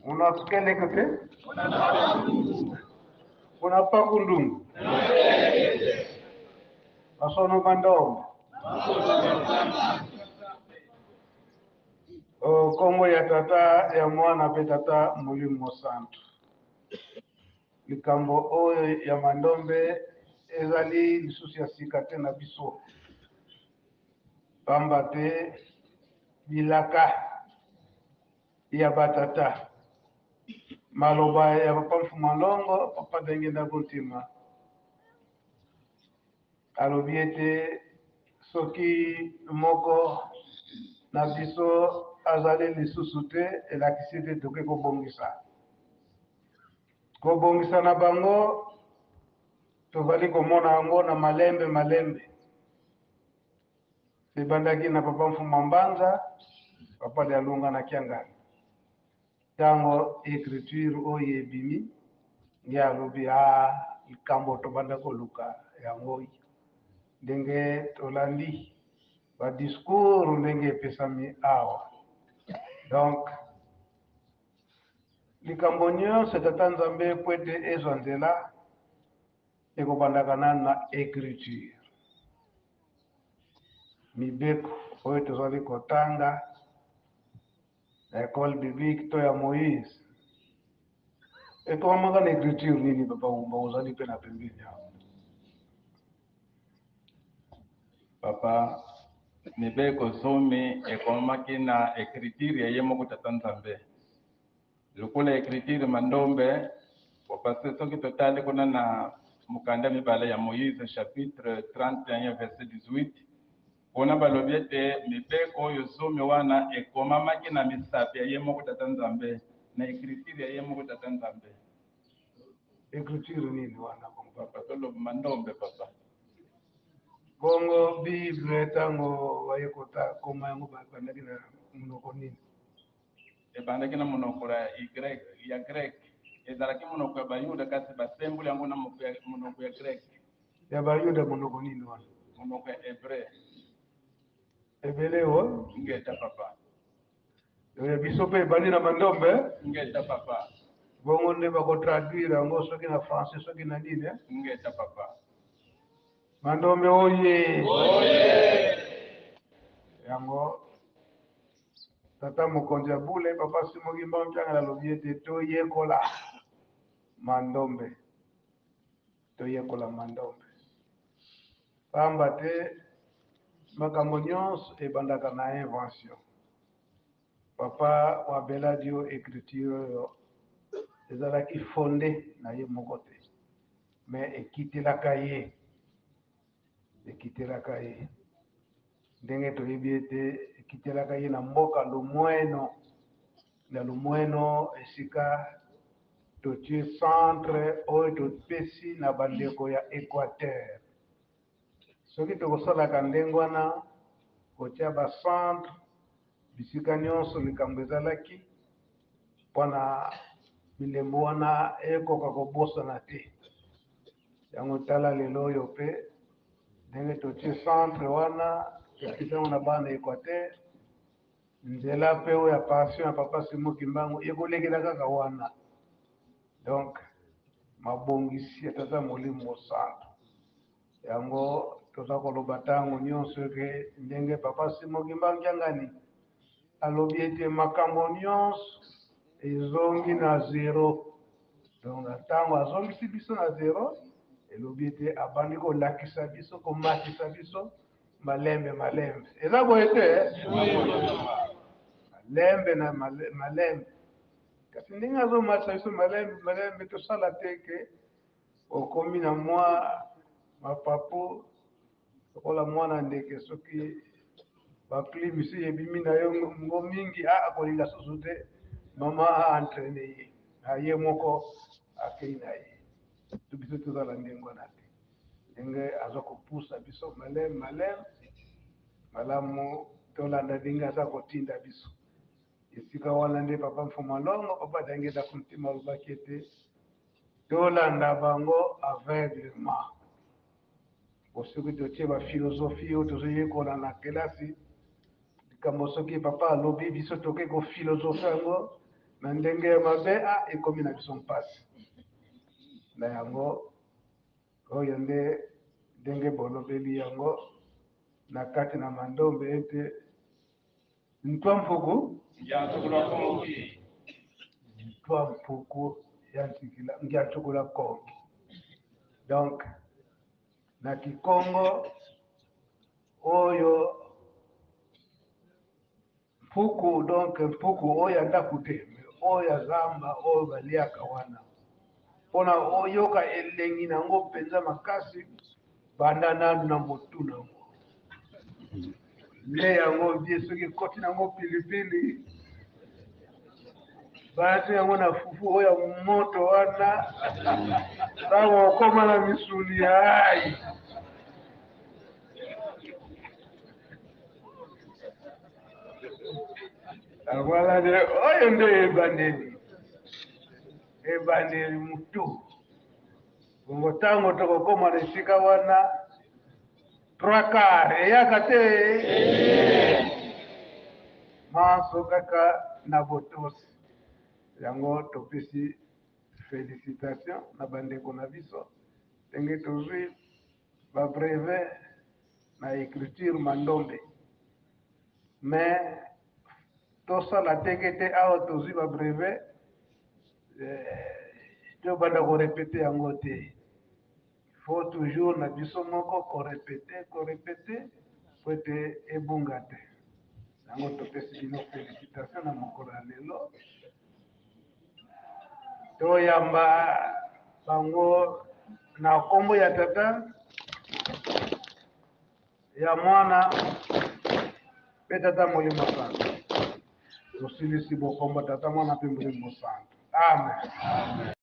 Unakele kote? Unapa kundungu? Asono bandong? Kongo ya tata ya mwana pe tata Mulimo Santu. Likambo oyo ya mandombe ezali lisusu ya sika te na biso. Pamba te bilaka ya batata. Maloba ya papa Mfumalongo, papa Denge na Botima. Alobi ete soki moko na biso azali lisusu te elakisi te toke kobongisa. Kobongisa na bango tozali komona yango na malembe. Ebandaki na papa Mfuma Mbanza, papa Lialunga na Kiangani. Tango écriture oyo ebimi nge alobi likambo tobanda koluka yango ndenge tolandi ba discours ndenge epesami awa. Donc likambo nyonso tata Nzambe po ete ezwa nzela ekobandaka na écriture. Mibeko oyo tozali kotanga na école biblique to ya Moïse ekomamaka na écriture nini papa Umba ozali pe na pembeni yao? Papa mibeko zomi ekomamaki na écriture ya ye moko tata Nzambe. Lukula écriture mandombe wapase soki totali kuna na mukanda mibale ya Moïse chapitre 31 verset 18 ona balobi ete mibeko oyo zomi wana ekomamaki na misapi ya ye moko tata Nzambe na écriture ya ye moko tata Nzambe. Écriture nini wana papa tolo mandombe papa Kongo Bible tango wayekota koma yango bandaki na munoko nini? Ebandaki na munoko ya Grek. Ezalaki munoko ya Bayuda kasi basembuli yango na munoko ya Grek. Ya Bayuda munoko nini wana? Munoko ya Hebreu. Ebelewo? Ngeta papa. Biso pe ebandi na mandombe? Ngeta papa. Bongo nde bakotraduire yango soki na français soki na nini? Ngeta papa. Mandombe oye! Yango tata mokonzi ya bule papa Simoki Mbampianga alobi ete toyekola mandombe. Pamba te makambo nyonso ebandaka na invention. Papa wabeladi yo écriture oyo ezalaki fondé na ye moko te, mais ekitelaka ye. Ndenge toyebi ete ekitelaka ye na mboka Lumweno. Na Lumweno esika totie centre oyo topesi na bandeko ya Équateur. Soki tokosalaka ndenge wana kotia bacentre bisika nyonso likambo ezalaki mpona bilembo wana ekoka kobosana te. Yango tala lelo oyo pe ndenge totie centre wana tokisango na bana Équateur nzela pe oyo ya passion ya papa Simoki Mbangu ekolekela kaka wana. Donc mabongisi ya tata Mulimo Santu yango toza koloba tango nyonso ke ndenge papa Simoki Mbangu Kiangani alobi ete makambo nyonso ezongi na zero. Donc tango azongisi biso na zero elobi ete abandi kolakisa biso komatisa biso malembe. Eza boye te malembe na malembe. Kasi ndenge azomatisa biso malembe tosala te ke okomi na mwa mapapu okola mwana ndeke soki bakli misi ebimi na yo ngo mingi akolinga susu te mama entraîne ye aye moko akei na ye. Biso tozala ndenge wana te. Ndenge aza kopusa biso malamu tolanda ndenge aza kotinda biso. Esika wana nde papa Mfumalongo papa Denge na Kuntima alobaki ete tolanda bango aveuglement. Soki totie baphilosophie oyo tozoyekola na kelasi likambo soki papa alobi biso toke kophilosophe yango na ndenge ya mabe ekomi na biso mpasi na yango oyo nde ndenge bolobeli yango na kati na mandombe ete ntwa mpuku ntwa mpuku ya ntikila ngiachukula kongi. Donc na Kikongo oyo mpuku, donc mpuku oyo ndaku te oyo zamba oyo baliaka wana mpona oyoka elengi nango mpenza makasi banda nanu na motu nango le yango vie soki ekoti nango pilipili bati yango na fufu oyo moto wana ntango okoma na misuni ai wala nde oyo nde ebandeli mutu bongo ntango tokokoma na esika wana 3/4 eyaka te maso kaka na botosi yango topesi félicitation na bandeko na biso ndenge tozwi babrevet na écriture mandombe mais tosala teke te awa tozwi babrevet tobanda korepete yango te. Faut toujours na biso moko korepete po ete ebunga te yango topesi bino félicitation na mokolo ya lelo toyamba bango na kombo ya tata ya mwana pe tata molimo santo tosilisi bokombo tata mwana pe molimo santo amen.